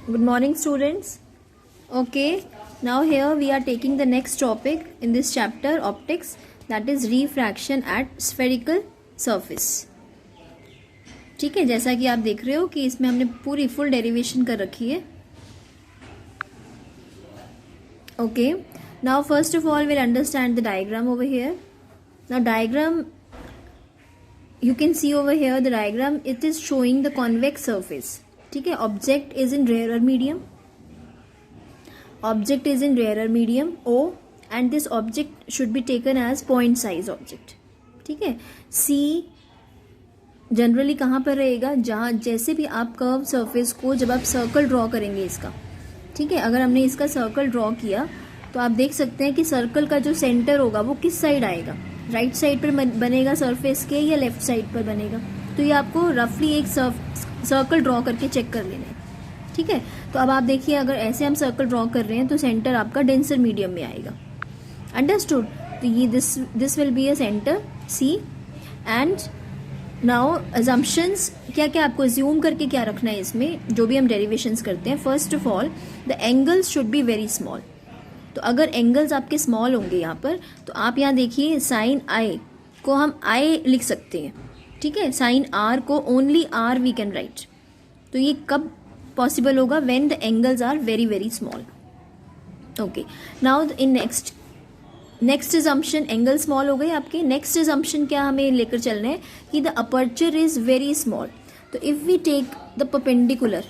Good morning, students. Okay, now here we are taking the next topic in this chapter, optics, that is refraction at spherical surface. ठीक है, जैसा कि आप देख रहे हो कि इसमें हमने पूरी फुल डेरिवेशन कर रखी है. Okay, now first of all we'll understand the diagram over here. Now diagram, you can see over here the diagram, it is showing the convex surface. ठीक है, object is in rare medium, object is in rare medium O, and this object should be taken as point size object. ठीक है, C generally कहाँ पर रहेगा, जहाँ जैसे भी आप कर्व सरफेस को जब आप सर्कल ड्रॉ करेंगे इसका, ठीक है, अगर हमने इसका सर्कल ड्रॉ किया तो आप देख सकते हैं कि सर्कल का जो सेंटर होगा वो किस साइड आएगा, राइट साइड पर बनेगा सरफेस के या लेफ्ट साइड पर बनेगा. तो ये आपको रफली एक सर्कल ड्रॉ करके चेक कर लेना है. ठीक है, तो अब आप देखिए अगर ऐसे हम सर्कल ड्रॉ कर रहे हैं तो सेंटर आपका डेंसर मीडियम में आएगा. अंडरस्टूड. तो ये this will be a centre C. And now assumptions क्या क्या आपको अज्यूम करके क्या रखना है इसमें, जो भी हम डेरिवेशंस करते हैं. First of all the angles should be very small. तो अगर एंगल्स आपके स्मॉल होंगे यहाँ पर, तो आप यहाँ देखिए साइन I को हम I लिख सकते हैं. ठीक है, साइन R को only R we can write. तो ये कब पॉसिबल होगा, when the angles are very very small. Okay, now in next assumption, angle small हो गए आपके. नेक्स्ट अजम्पशन क्या हमें लेकर चलना है कि the aperture is very small. तो if we take the perpendicular,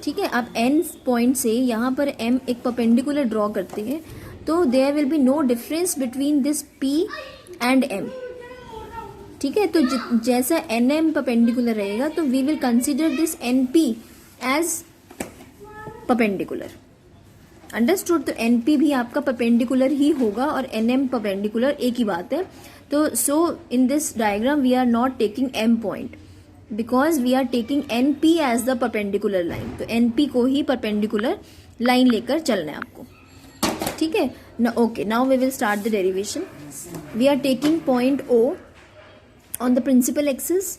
ठीक है, आप N पॉइंट से यहाँ पर M एक परपेंडिकुलर ड्रॉ करते हैं तो there will be no difference between this P and M. ठीक है, तो जैसा NM परपेंडिकुलर रहेगा तो we will consider this NP as perpendicular. Understood. तो NP भी आपका परपेंडिकुलर ही होगा और NM परपेंडिकुलर एक ही बात है. तो so in this diagram we are not taking M point because we are taking NP as the perpendicular line. तो NP को ही परपेंडिकुलर लाइन लेकर चलना है आपको. ठीक है ना. Okay, now we will start the derivation. We are taking point O on the principal axis.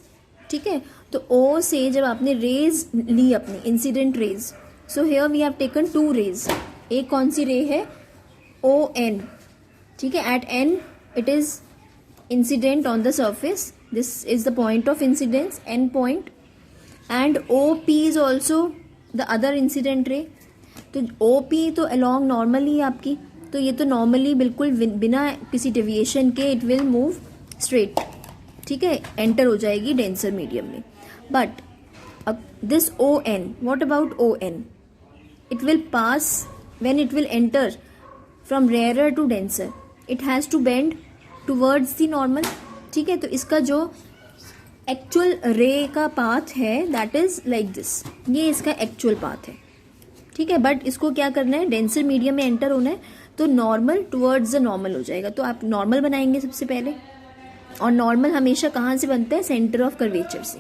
ठीक है, तो O से जब आपने रेज ली अपनी incident rays, so here we have taken 2 rays. एक कौन सी रे है, ON. ठीक है, at N it is incident on the surface. This is the point of incidence, N point. And OP is also the other incident ray. तो OP तो along normally आपकी, तो ये तो नॉर्मली बिल्कुल बिना किसी डेविएशन के इट विल मूव स्ट्रेट. ठीक है, एंटर हो जाएगी डेंसर मीडियम में. But this ON, what about ON? It will pass when it will enter from rarer to denser, it has to bend towards the normal. ठीक है, तो इसका जो एक्चुअल रे का पाथ है दैट इज लाइक दिस, ये इसका एक्चुअल पाथ है. ठीक है, बट इसको क्या करना है, डेंसर मीडियम में एंटर होना है तो नॉर्मल टूवर्ड्स द नॉर्मल हो जाएगा. तो आप नॉर्मल बनाएंगे सबसे पहले, और नॉर्मल हमेशा कहाँ से बनता है, सेंटर ऑफ कर्वेचर से.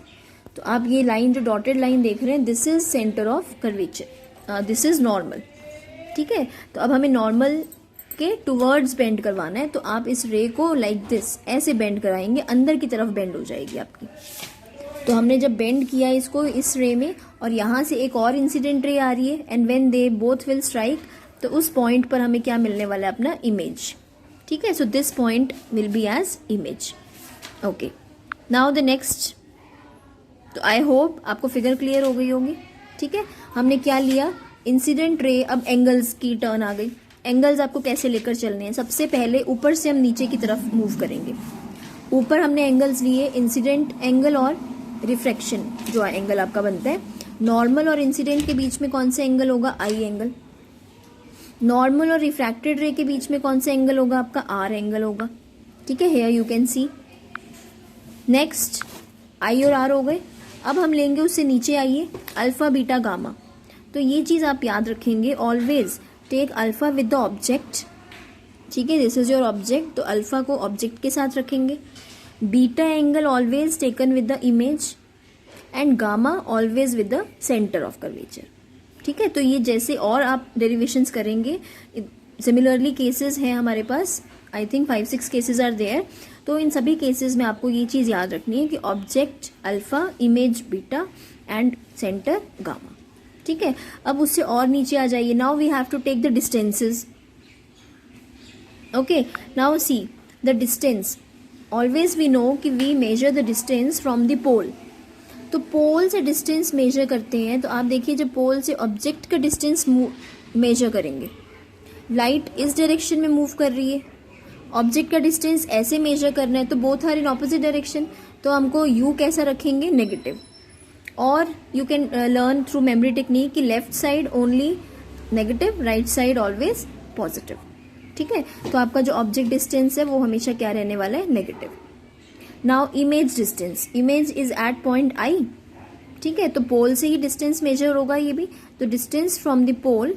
तो आप ये लाइन जो डॉटेड लाइन देख रहे हैं, this is centre of curvature, this is normal. ठीक है, तो अब हमें नॉर्मल के टुवर्ड्स बेंड करवाना है. तो आप इस रे को लाइक दिस ऐसे बेंड कराएंगे, अंदर की तरफ बेंड हो जाएगी आपकी. तो हमने जब बेंड किया इसको इस रे में, और यहाँ से एक और इंसिडेंट रे आ रही है, and when they both will strike, तो उस पॉइंट पर हमें क्या मिलने वाला है, अपना इमेज. ठीक है, so this point will be as image. Okay, now the next. तो आई होप आपको फिगर क्लियर हो गई होगी. ठीक है, हमने क्या लिया, इंसिडेंट रे. अब एंगल्स की टर्न आ गई. एंगल्स आपको कैसे लेकर चलने हैं, सबसे पहले ऊपर से हम नीचे की तरफ मूव करेंगे. ऊपर हमने एंगल्स लिए, इंसिडेंट एंगल और रिफ्रैक्शन जो एंगल आपका बनता है. नॉर्मल और इंसिडेंट के बीच में कौन सा एंगल होगा, I एंगल. नॉर्मल और रिफ्रैक्टेड रे के बीच में कौन सा एंगल होगा, आपका R एंगल होगा. ठीक है, here you can see. Next I और R हो गए. अब हम लेंगे उससे नीचे आइए, अल्फा बीटा गामा. तो ये चीज़ आप याद रखेंगे, always take alpha with the object. ठीक है, दिस इज योर ऑब्जेक्ट, तो अल्फा को ऑब्जेक्ट के साथ रखेंगे. Beta angle always taken with the image, and gamma always with the centre of curvature. ठीक है, तो ये जैसे और आप डेरिवेशंस करेंगे, सिमिलरली केसेस हैं हमारे पास, I think 5-6 cases are there. तो इन सभी केसेस में आपको ये चीज़ याद रखनी है कि object alpha, image beta and centre gamma. ठीक है, अब उससे और नीचे आ जाइए. Now we have to take the distances. Okay, now see the distance. Always we know कि we measure the distance from the pole. तो पोल से डिस्टेंस मेजर करते हैं, तो आप देखिए जब पोल से ऑब्जेक्ट का डिस्टेंस मेजर करेंगे, लाइट इस डायरेक्शन में मूव कर रही है, ऑब्जेक्ट का डिस्टेंस ऐसे मेजर करना है, तो both are in opposite direction, तो हमको यू कैसा रखेंगे, नेगेटिव. और you can learn through memory technique कि left side only negative, right side always positive. ठीक है, तो आपका जो ऑब्जेक्ट डिस्टेंस है वो हमेशा क्या रहने वाला है, negative. Now image distance. Image is at point I. ठीक है, तो पोल से ही डिस्टेंस मेजर होगा ये भी. तो डिस्टेंस फ्रॉम द पोल,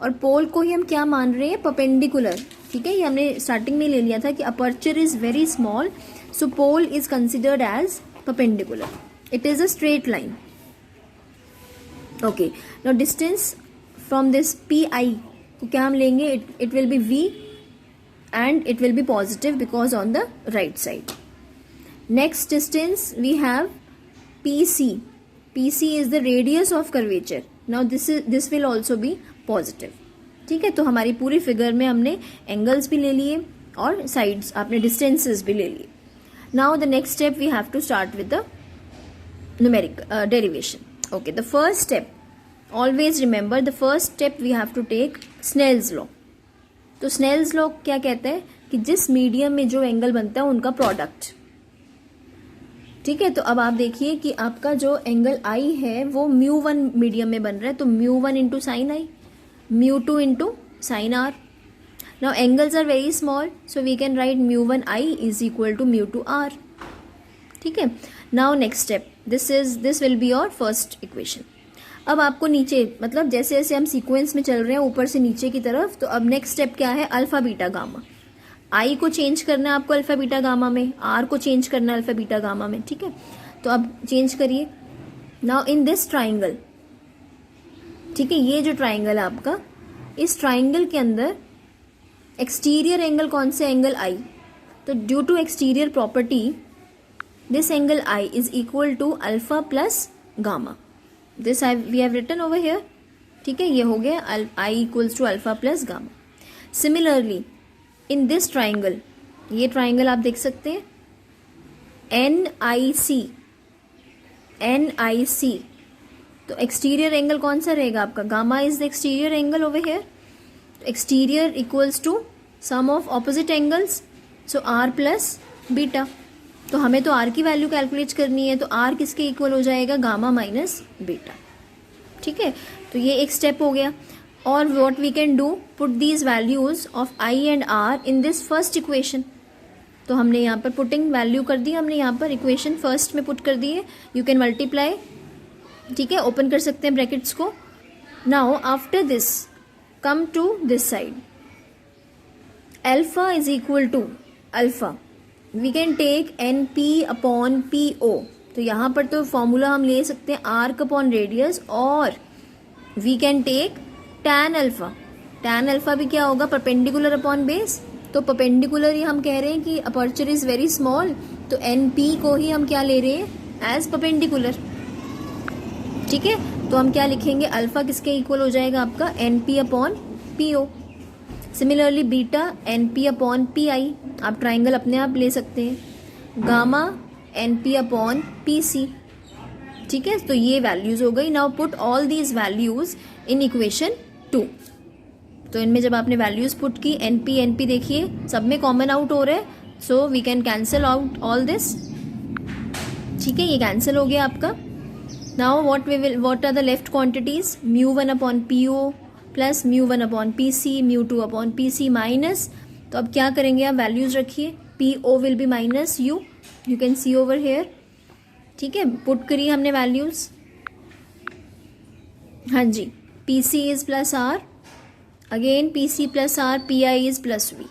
और पोल को ही हम क्या मान रहे हैं, परपेंडिकुलर. ठीक है, ये हमने स्टार्टिंग में ले लिया था कि aperture is very small, so pole is considered as perpendicular. It is a straight line. Okay, now distance from this P I को क्या हम लेंगे, it will be V and it will be positive because on the right side. Next distance we have P C. P C is the radius of curvature. Now this will also be positive. ठीक है, तो हमारी पूरी figure में हमने angles भी ले लिए और साइड्स, आपने डिस्टेंसेस भी ले लिए. Now the next step we have to start with the numeric derivation. Okay, the first step, always remember the first step we have to take Snell's law. तो स्नेल्स लॉ क्या कहते हैं कि जिस मीडियम में जो एंगल बनता है उनका प्रोडक्ट. ठीक है, तो अब आप देखिए कि आपका जो एंगल आई है वो μ1 मीडियम में बन रहा है, तो μ1 into sine i, μ2 into sine r. Now angles are very small, so we can write μ1 i is equal to μ2 r. ठीक है, now next step, this will be your first equation. अब आपको नीचे, मतलब जैसे जैसे हम सीक्वेंस में चल रहे हैं ऊपर से नीचे की तरफ, तो अब नेक्स्ट स्टेप क्या है, अल्फा बीटा गामा. आई को चेंज करना है आपको अल्फा बीटा गामा में, आर को चेंज करना है अल्फा बीटा गामा में. ठीक है, तो अब चेंज करिए. नाउ इन दिस ट्राइंगल, ठीक है, ये जो ट्राइंगल है आपका, इस ट्राइंगल के अंदर एक्सटीरियर एंगल कौन से, एंगल आई. तो due to exterior property this angle i is equal to alpha plus gamma. This we have written over here. ठीक है, ये हो गया i equals to alpha plus gamma. Similarly in this triangle, ये triangle आप देख सकते हैं, एन आई सी. तो एक्सटीरियर एंगल कौन सा रहेगा आपका, gamma is the exterior angle over here. Exterior equals to sum of opposite angles, so R plus beta. तो हमें तो आर की वैल्यू कैलकुलेट करनी है, तो आर किसके इक्वल हो जाएगा, गामा माइनस बीटा. ठीक है, तो ये एक स्टेप हो गया. और what we can do, put these values of I and R in this first equation. तो हमने यहाँ पर पुटिंग वैल्यू कर दी, हमने यहाँ पर इक्वेशन फर्स्ट में पुट कर दी है. You can multiply. ठीक है, ओपन कर सकते हैं ब्रैकेट्स को. Now after this come to this side, alpha is equal to alpha, we can take N P upon P O. तो यहाँ पर तो फॉर्मूला हम ले सकते हैं आर्क अपॉन रेडियस, और we can take tan alpha. Tan alpha भी क्या होगा, परपेंडिकुलर अपॉन बेस. तो परपेंडिकुलर ही हम कह रहे हैं कि अपर्चर इज वेरी स्मॉल, तो एन पी को ही हम क्या ले रहे हैं, एज परपेंडिकुलर. ठीक है, तो हम क्या लिखेंगे, अल्फा किसके इक्वल हो जाएगा आपका, N P upon P O. Similarly beta N P upon P I, आप ट्राइंगल अपने आप ले सकते हैं. Gamma N P upon P C. ठीक है, तो ये वैल्यूज हो गई. Now put all these values in equation 2. तो इनमें जब आपने वैल्यूज पुट की, एन पी देखिए सब में कॉमन आउट हो रहा है, so we can cancel out all this. ठीक है, ये कैंसिल हो गया आपका. Now what are the left quantities, μ1 upon P o plus μ1 upon P c, μ2 upon P c minus. तो अब क्या करेंगे, आप वैल्यूज रखिए, p o will be minus you can see over here. ठीक है, पुट करिए हमने वैल्यूज. हाँ जी, p C is plus r, again p c plus r, p i is plus v.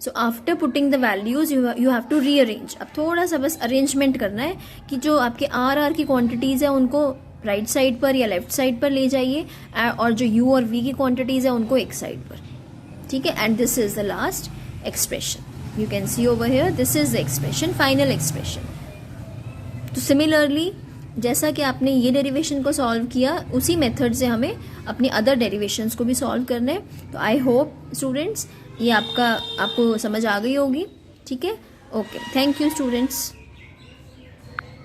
So after putting the values you have to rearrange. अब थोड़ा सा बस अरेंजमेंट करना है कि जो आपके आर की क्वांटिटीज है उनको राइट साइड पर या लेफ्ट साइड पर ले जाइए, और जो यू और वी की क्वांटिटीज है उनको एक साइड पर. ठीक है, and this is the last expression. You can see over here, this is the expression, final expression. तो सिमिलरली जैसा कि आपने ये डेरिवेशन को सॉल्व किया उसी मेथड से हमें अपनी अदर डेरिवेशंस को भी सॉल्व करना है। तो आई होप स्टूडेंट्स ये आपको समझ आ गई होगी। ठीक है, ओके, थैंक यू स्टूडेंट्स।